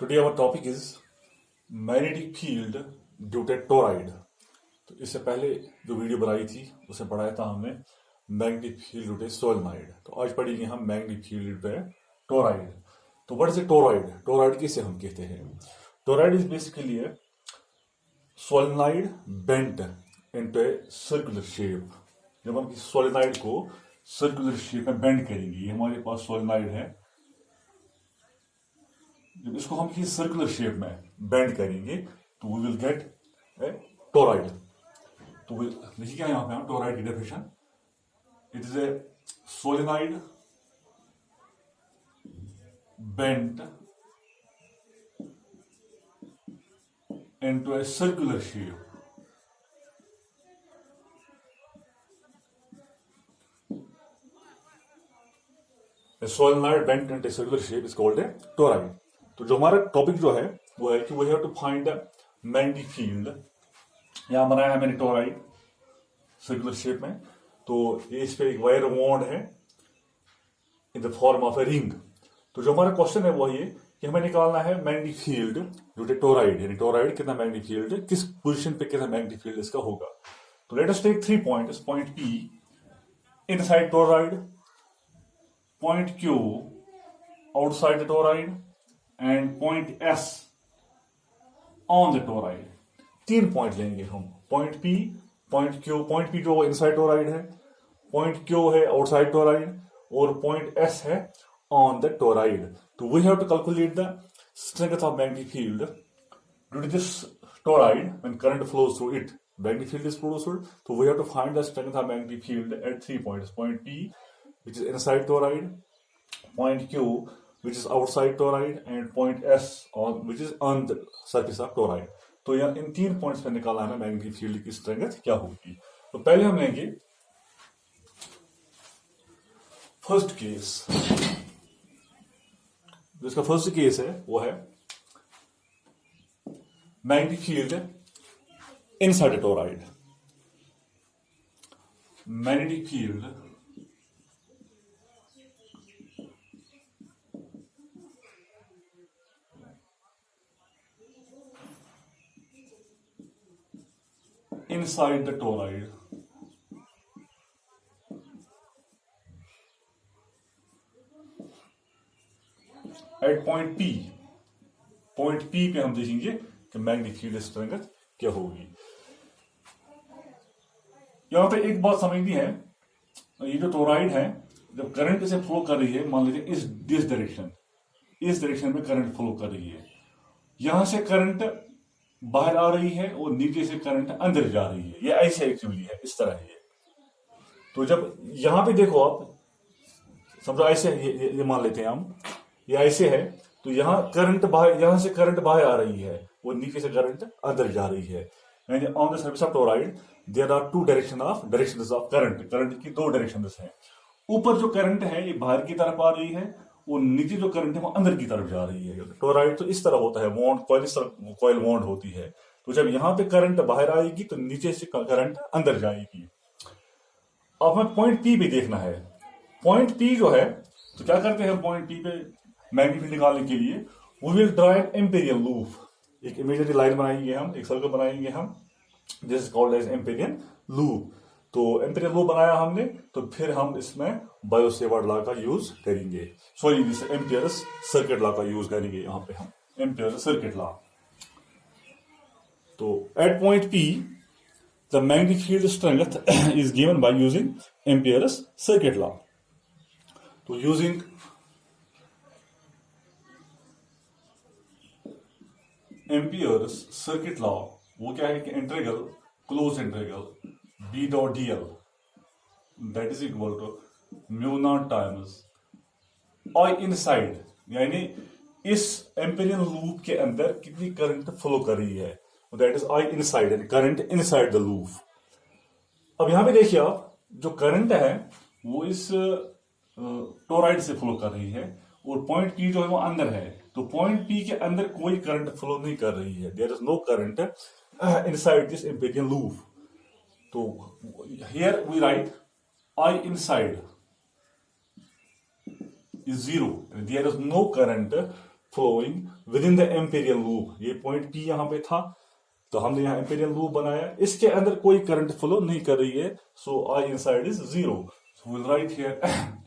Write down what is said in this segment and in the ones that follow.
Today our topic is magnetic field due to toroid. तो इससे पहले जो वीडियो बनाई थी उसमें पढ़ाया था हमने magnetic field due to solenoid. तो आज पढ़ेंगे हम magnetic field due to toroid. तो what is a toroid? Toroid किसे हम कहते हैं? Toroid is basically a solenoid bent into a circular shape. जब हम सोलेनॉइड को सर्कुलर शेप में बेंड करेंगे, ये हमारे पास सोलेनॉइड है, जब इसको हम किसी सर्कुलर शेप में बेंड करेंगे तो we will get a toroid. तो देखिए क्या यहां पे हम टोराइड की definition, it is a solenoid bent into a circular shape solenoid bent into circular shape is called a toroid. तो जो हमारा टॉपिक जो है वो है कि we have to find the magnetic field. यहां बनाया है मैंने टोराइड सर्कुलर शेप में। तो इस पे एक वायर वॉन्ड है in the form of a ring. तो जो हमारा क्वेश्चन है वो ये कि हमें निकालना है magnetic field due to toroid, यानी टोराइड कितना मैग्नेटिक फील्ड, किस पोजीशन पे कितना मैग्नेटिक फील्ड इसका होगा। तो let us take 3 points, point P inside toroid, point Q outside the toroid and point S on the toroid। 3 point लेंगे हम, point P, point Q। Point P जो inside toroid है, point Q है outside toroid और point S है on the toroid. तो we have to calculate the strength of magnetic field due to this toroid when current flows through it, magnetic field is produced. तो we have to find the strength of magnetic field at 3 points, point P which is inside toroid, point Q which is outside toroid and point S on which is on the surface of toroid। तो यहाँ इन 3 points पे निकालना है magnetic field की strength क्या होगी। तो पहले हम लेंगे फर्स्ट केस। जिसका फर्स्ट केस है वो है magnetic field inside toroid. Magnetic field inside the toroid at point P। Point P पे हम देखेंगे कि मैग्नेटिक फील्ड स्ट्रेंथ क्या होगी। यहां पे एक बात समझनी है, ये जो टोराइड है जब करंट इसे फ्लो कर रही है, मान लीजिए इस डायरेक्शन में करंट फ्लो कर रही है, यहां से करंट बाहर आ रही है और नीचे से करंट अंदर जा रही है, ये ऐसे एक्चुअली है, इस तरह है। तो जब यहां पे देखो आप, समझो ऐसे ये मान लेते हैं हम, ये ऐसे है, तो यहां करंट बाहर, यहां से करंट बाहर आ रही है और नीचे से करंट अंदर जा रही है। यानी on the surface of toroid there are 2 directions of current. Current की 2 डायरेक्शंस हैं। ऊपर जो करंट है ये बाहर की तरफ आ रही है और नीचे जो करंट है वो अंदर की तरफ जा रही है। टोराइड तो इस तरह होता है, वॉन्ड कॉइल, इस तरह कॉइल वॉन्ड होती है। तो जब यहां पे करंट बाहर आएगी तो नीचे से करंट अंदर जाएगी। अब हमें पॉइंट P पे देखना है। पॉइंट P जो है, तो क्या करते हैं पॉइंट P पे मैग्नेटिक फील्ड निकालने के लिए, we will draw an amperian loop. एक इमेजिनरी लाइन बनाएंगे हम, एक सर्कल बनाएंगे हम, this is called as amperian loop. तो एम्पेरियन लूप बनाया हमने, तो फिर हम इसमें बायो-सेवर्ट लॉ का यूज करेंगे, sorry this Ampere's circuit law का यूज करेंगे। यहां पे हम एम्पियर्स सर्किट लॉ। तो at point P the magnetic field strength is given by using Ampere's circuit law. तो यूजिंग एम्पियर्स सर्किट लॉ, वो क्या है कि integral, close integral B dot dl that is equal to mu not times I inside, यानी इस Amperian loop के अंदर कितनी करंट फ्लो कर रही है, दैट इज I इनसाइड, यानी करंट इनसाइड द लूप। अब यहां पे देखिए आप, जो करंट है वो इस टोराइड से फ्लो कर रही है और पॉइंट P जो है वो अंदर है। तो पॉइंट P के अंदर कोई करंट फ्लो नहीं कर रही है, there is no current inside this Amperian loop. तो here we write I inside is zero, there is no current flowing within the Amperian loop. ये पॉइंट P यहां पे था, तो हमने यहां एम्पेरियल लूप बनाया, इसके अंदर कोई करंट फ्लो नहीं कर रही है, सो I inside is 0. So we'll write here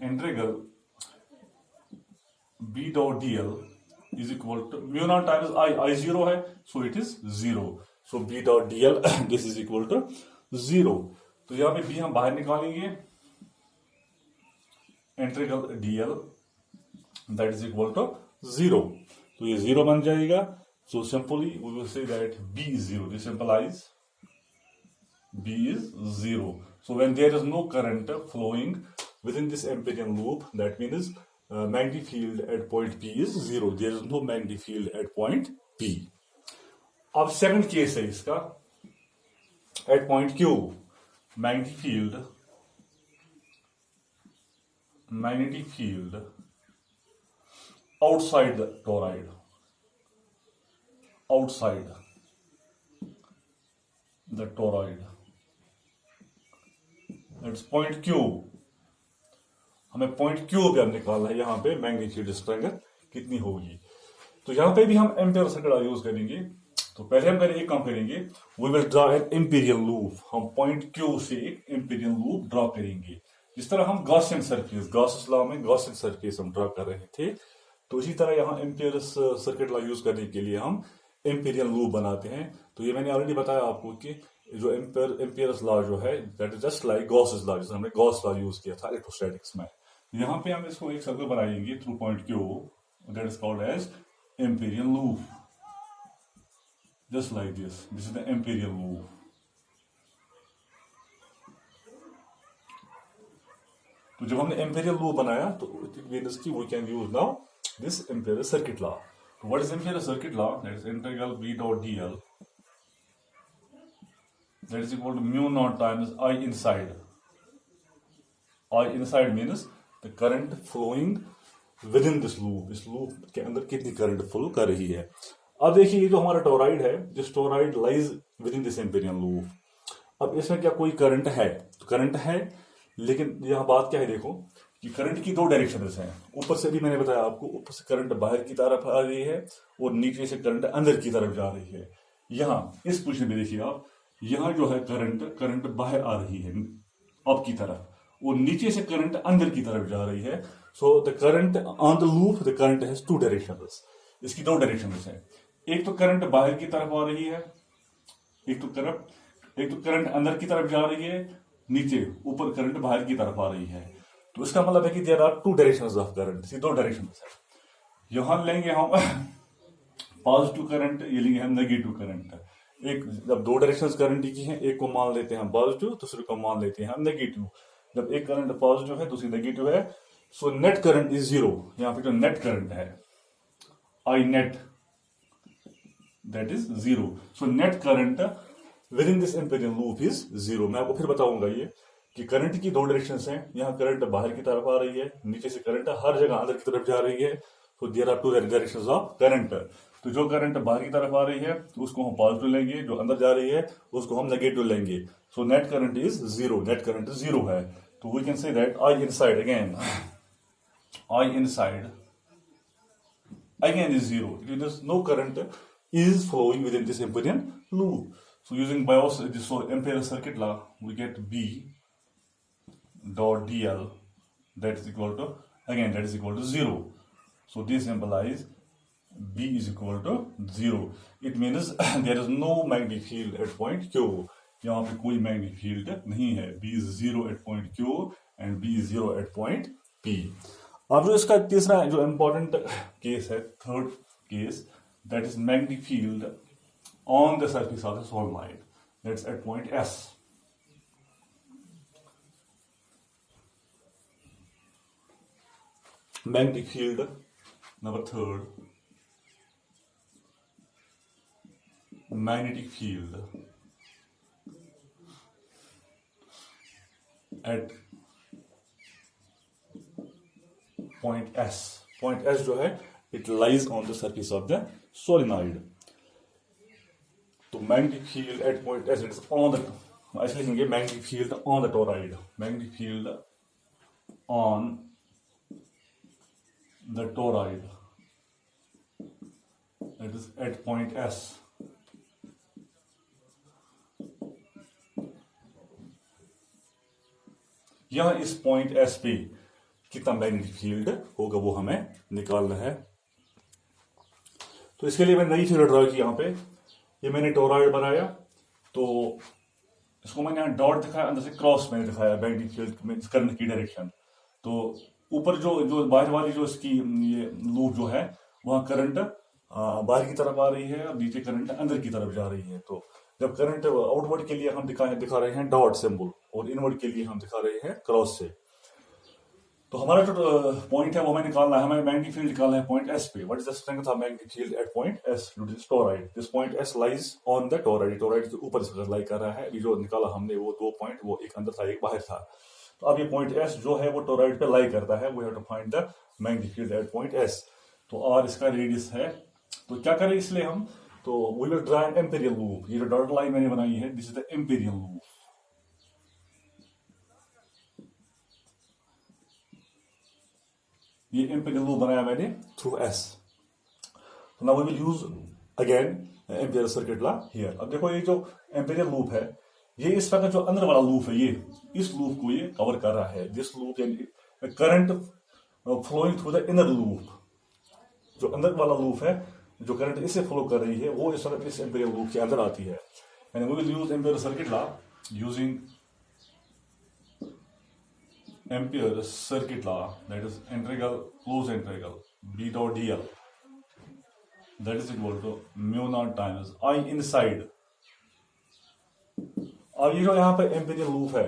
integral B dot dl is equal to mu naught times I 0 है, so it is 0. So B dot dl this is equal to 0. तो यहां पे B हम बाहर निकालेंगे, integral dl that is equal to 0. तो ये 0 बन जाएगा. So simply we will say that B is 0. This implies B is 0. So when there is no current flowing within this Amperian loop, that means magnetic field at point P is 0. There is no magnetic field at point P. अब second case है इसका, at point Q magnetic field outside the toroid, that's point Q. हमें point Q पे हम निकालना है, यहां पे मैग्नीट्यूड स्ट्रेंथ कितनी होगी. तो यहां पे भी हम एम्पियर सर्किट यूज करेंगे. तो पहले हम एक काम करेंगे, we will draw an amperian loop. हम पॉइंट Q से एक एम्पिरियल लूप ड्रा करेंगे. जिस तरह हम गॉसियन सरफेस, गॉस लॉ में गॉसियन सरफेस हम ड्रा कर रहे थे, तो इसी तरह यहाँ एम्पियर सर्किट लॉ यूज करने के लिए हम एम्पिरियल लूप बनाते हैं. तो ये मैंने ऑलरेडी बताया आपको कि जो एम्पियर्स लॉ जो है, that is just like Gauss law, जिसे हमने गॉस लॉ यूज किया था इलेक्ट्रोस्टैटिक्स में. यहाँ पे हम इसको एक सर्कल बनाएंगे through point Q, that is called as Amperian loop, just like this. This is the Amperian loop. तो जब हमने एम्पिरियल लूप बनाया, तो इट मींस कि we can use now this Amperian circuit law. तो what is Amperian circuit law? That is integral B dot dl that is equal to mu naught times I inside. I inside means the current flowing within this loop. इस loop के अंदर कितनी current flow कर रही है. अब देखिए, ये जो हमारा टोराइड है, this toroid lies within this Amperian loop. अब इसमें क्या कोई करंट है? तो करंट है, लेकिन यहाँ बात क्या है, देखो कि करंट की दो डायरेक्शंस हैं. ऊपर से भी मैंने बताया आपको, ऊपर से करंट बाहर की तरफ आ रही है और नीचे से करंट अंदर की तरफ जा रही है. यहाँ इस पोजीशन में देखिए आप, यहाँ जो है करंट बाहर आ रही है अप की तरफ, और नीचे से करंट अंदर की तरफ जा रही है. So the current on the loop, the current has two directions. इसकी दो डायरेक्शंस है. एक तो करंट बाहर की तरफ आ रही है, एक तो करंट अंदर की तरफ जा रही है, नीचे ऊपर करंट बाहर की तरफ आ रही है. तो इसका मतलब है कि there are two directions of current. इसकी दो डायरेक्शंस है. यहां लेंगे हम पॉजिटिव करंट, ये लेंगे हम नेगेटिव करंट. एक जब दो डायरेक्शंस करंट की हैं, एक को मान लेते हैं हम पॉजिटिव, दूसरे को मान लेते हैं हम नेगेटिव. जब एक करंट पॉजिटिव है, दूसरी नेगेटिव है, सो नेट करंट इज 0. यहाँ पे जो नेट करंट है, I net, that is 0. So net current within this Amperian loop is 0. मैं आपको फिर बताऊंगा ये कि करंट की दो डायरेक्शंस हैं. यहाँ करंट बाहर की तरफ आ रही है, नीचे से करंट हर जगह अंदर की तरफ जा रही है. So there are two directions of current. तो जो करंट बाहर की तरफ आ रही है, तो उसको हम पॉजिटिव लेंगे, जो अंदर जा रही है उसको हम नेगेटिव लेंगे. So net current is 0. Net current 0 है. तो we can say that I inside again is 0. It means no current is flowing within this Amperian loop. So using this Ampere circuit law, we get B dot dl that is equal to 0. So this implies B is equal to 0. It means there is no magnetic field at point Q. यहाँ पे कोई magnetic field नहीं है. B is 0 at point Q and B is 0 at point P. अब जो इसका तीसरा जो इंपॉर्टेंट केस है, third case, that is magnetic field on the surface of the solenoid, that's at point S. Magnetic field number third, magnetic field at point S. Point S जो है, it lies on the surface of the solenoid. तो magnetic field at point S, it is on the, ऐसे लिखेंगे magnetic field on the toroid, magnetic field on the toroid that is at point S. यहां इस point S पे कितना magnetic field होगा वो हमें निकालना है। तो इसके लिए मैंने नई फिगर ड्रॉ की। यहां पे ये मैंने टोरॉइड बनाया, तो इसको मैंने यहां डॉट दिखाया, अंदर से क्रॉस मैंने दिखाया मैग्नेटिक फील्ड में करंट की डायरेक्शन। तो ऊपर जो बाहर वाली जो इसकी ये लूप जो है वहां करंट बाहर की तरफ आ रही है और नीचे करंट अंदर की तरफ जा रही है। तो जब करंट आउटवर्ड के लिए हम दिखा रहे हैं डॉट सिंबल और इनवर्ड के लिए हम दिखा रहे हैं क्रॉस से। तो हमारा जो पॉइंट है वो हमें निकालना है, हमें मैग्नेटिक फील्ड निकालना है पॉइंट एस पे। What is the strength of magnetic field at point S due to this toroid? This point S lies on the toroid. Toroid के ऊपर से लाई कर रहा है। अभी जो निकाला हमने वो 2 पॉइंट, वो एक अंदर था एक बाहर था। तो अब ये पॉइंट एस जो है वो टोरॉइड पे लाई करता है। We have to find the magnetic field at point S. तो आर इसका रेडियस है। तो क्या करें इसलिए हम, तो we will draw an Amperian loop. ये जो डॉट लाइन मैंने बनाई है this is the Amperian loop. ये एम्पेरियल लूप बनाया मैंने थ्रू एस। तो now we will use again Amperian circuit law here. अब देखो ये जो एम्पेरियल लूप है ये इस तरह का जो अंदर वाला लूप है ये इस लूप को ये कवर कर रहा है। दिस लूप यानी current flowing through the inner loop. जो अंदर वाला लूप है जो करंट इससे फ्लो कर रही है वो इस तरह इस एम्पेरियल लूप के अंदर आती है। And we will use Amperian circuit law using Ampere circuit law, that is integral close integral b dot dl that is equal to mu naught times I inside। अब ये जो यहाँ पे एम्पेरियल लूप है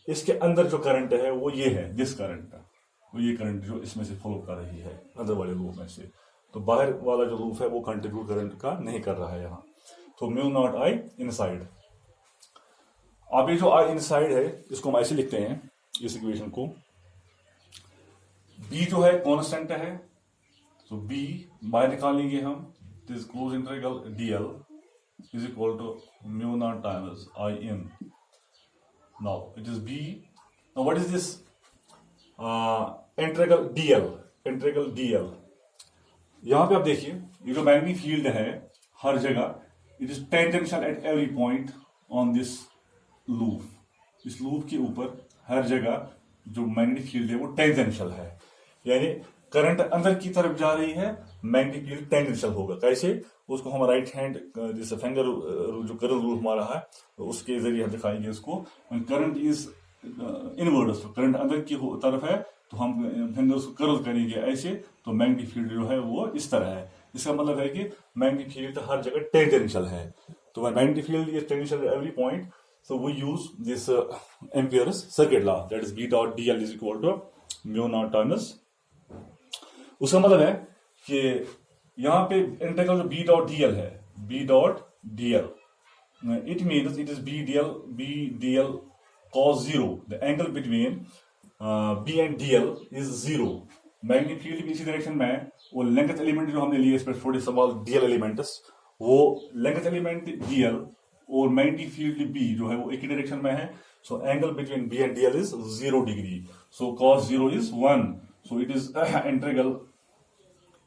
इसके अंदर जो करंट है वो ये है, दिस करंट, वो ये करंट जो इसमें से फ्लो कर रही है अंदर वाले लूप में से। तो बाहर वाला जो लूप है वो कंट्रीब्यूट करंट का नहीं कर रहा है यहाँ। तो म्यू नॉट आई इनसाइड। अब ये जो आई इनसाइड है इसको हम ऐसे लिखते हैं इस इक्वेशन को। बी जो है कांस्टेंट है, तो बी बाहर निकालेंगे हम। This close integral DL is equal to mu naught times I in. Now it is B. Now what is this integral DL? Integral DL. यहाँ पे आप देखिए ये जो मैग्नेटिक फील्ड है हर जगह it is tangential at every point on this loop. इस loop के ऊपर हर जगह जो मैग्नेटिक फील्ड है वो टेंजेंशियल है, यानी करंट अंदर की तरफ जा रही है, मैग्नेटिक फील्ड टेंजेंशियल होगा। कैसे? उसको हम राइट हैंड जैसे फिंगर जो करल रूल हमारा है उसके जरिए हम दिखाएंगे उसको। करंट इज इनवर्ड, तो करंट अंदर की तरफ है तो हम फिंगर्स को कर्ल करेंगे ऐसे, तो मैग्नेटिक फील्ड जो है वो इस तरह है। इसका मतलब है कि मैग्नेटिक फील्ड हर जगह टेंजेंशियल है। तो magnetic field is tangential at every point, so we use this Ampere's circuit law, that is B dot dl is equal to mu not times. उसका मतलब है कि यहाँ पे इंटीग्रल जो B dot dl है, B dot dl, it means it is B dl cos 0. The angle between B and dl is 0. Magnetic field की इसी डायरेक्शन में है। वो लेंथ एलिमेंट जो हमने लिए इस पर थोड़े स्मॉल dl एलिमेंट्स, वो लेंथ एलिमेंट dl और मैग्नेटिक फील्ड B जो है वो एक ही डायरेक्शन में है। So angle between B and dl is 0 degree. So cos 0 is 1. So it is integral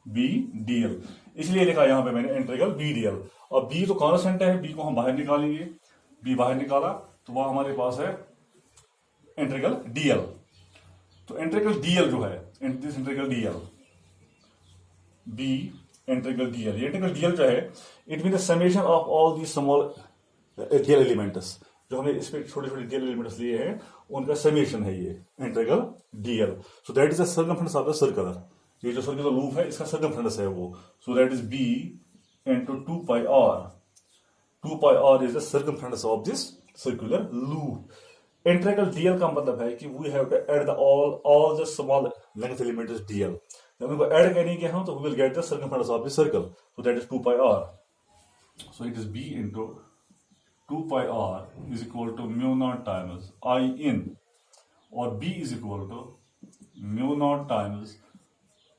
B dl, इसलिए लिखा यहां पे मैंने इंटीग्रल B dl। और B तो कांस्टेंट है, B को हम बाहर निकालेंगे। B बाहर निकाला तो वह हमारे पास है इंटीग्रल dl। तो इंटीग्रल dl जो है this integral dl B integral dl, ये इंटीग्रल dl जो है it mean the summation of all the small dl elements. जो हमने इसमें छोटे छोटे dl एलिमेंट्स लिए हैं उनका समेशन है ये integral dl। So that is the circumference of the circle. ये जो सर्कुलर लूप है इसका सर्कमफ्रेंस है वो। सो that is B into 2 pi r। 2 pi r is the circumference of this circular loop। Integral dl का मतलब है कि we have to add the all the small length element is dl। जब इनको ऐड करेंगे हम तो we will get the circumference of the circle. So that is 2 pi r। So it is B into 2 pi r is equal to mu naught times I in, और B is equal to mu naught times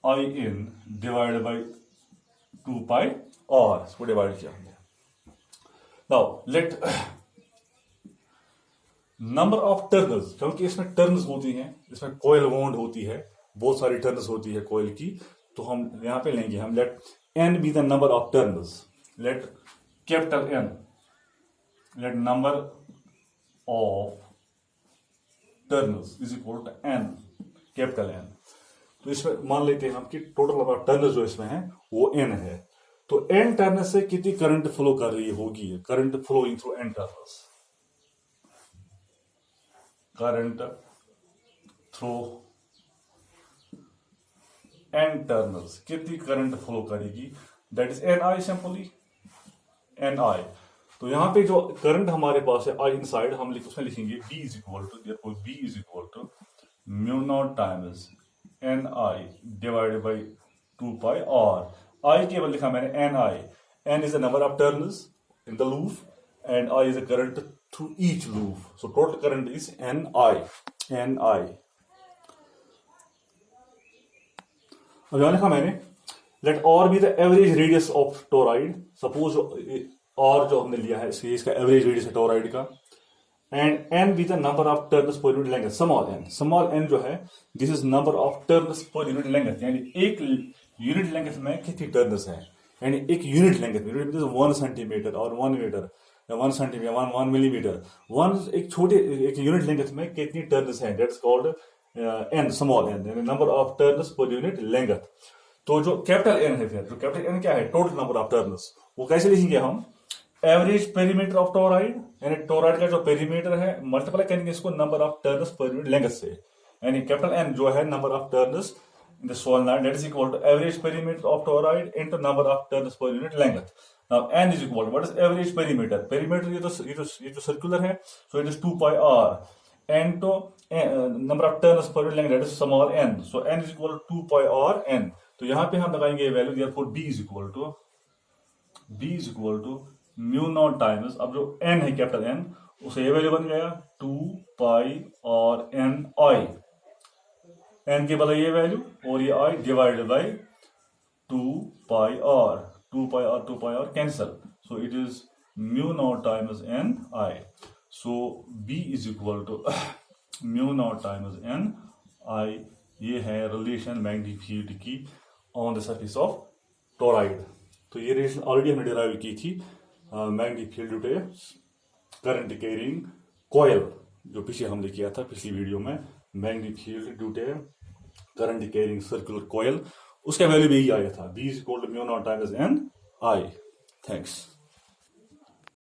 I in divided by 2 pi r, इसको divide किया हमने। Now let number of turns, क्योंकि इसमें turns होती हैं, इसमें coil wound होती है, बहुत सारी टर्न्स होती है कॉइल की। तो हम यहां पे लेंगे हम late n be the number of turns. Let capital N, let number of turns is equal to n, capital N. तो इसमें मान लेते हैं हम कि टोटल नंबर ऑफ टर्न्स जो इसमें है वो n है। तो n टर्न से कितनी करंट फ्लो कर रही होगी, current flowing through n turns, current through n turns कितनी करंट फ्लो करेगी, that is Ni, simply Ni। तो यहां पे जो करंट हमारे पास है I इनसाइड, हम उसमें लिखेंगे B is equal to, therefore B is equal to mu not times Ni divided by 2 pi R। I केवल लिखा मैंने Ni, N is the number of turns in the loop and I is the current through each loop, so total current is Ni। अब यहां लिखा मैंने let R be the average radius of toroid, suppose R जो हमने लिया है इसका average radius है टोराइड का, and n be the number of turns per unit length, small n जो है this is number of turns per unit length, यानी एक यूनिट लेंथ में कितनी टर्न्स है, यानी एक यूनिट लेंथ में 1 सेंटीमीटर और 1 मीटर या 1 सेंटीमीटर 1 मिलीमीटर, एक छोटे एक यूनिट लेंथ में कितनी टर्न्स है, that's called n, small n, यानी number of turns per unit length. तो जो कैपिटल n है, फिर जो कैपिटल n क्या है, टोटल नंबर ऑफ टर्न्स, वो कैसे लिखेंगे हम, एवरेज पेरीमीटर ऑफ टोराइड, यानी टोराइड का जो पेरीमीटर है मल्टीप्लाई करेंगे इसको number of turns per unit length से, यानी कैपिटल N जो है number of turns in the solenoid, that is equal to average perimeter of toroid into number of turns per unit length. Now N is equal to what is average perimeter, perimeter ये तो circular है, so it is 2 pi R into number of turns per unit length, that is small n, so n is equal to 2 pi R n। तो यहां पे हम लगाएंगे value, therefore B is equal to mu not times, अब जो n है capital N उसे ये वैल्यू बन गया 2 पाई और Ni, n के बदले ये वैल्यू और ये I divided by 2 pi R cancel, so it is mu not times Ni, so B is equal to mu not times Ni। ये है रिलेशन मैग्नेटिक फील्ड की on the surface of toroid. तो ये relation already हमने derive की थी magnetic field due to current carrying coil, जो पीछे हमने किया था पिछली वीडियो में, magnetic field due to current carrying circular coil, उसका वैल्यू भी यही आया था, B is equal to mu not times Ni। Thanks.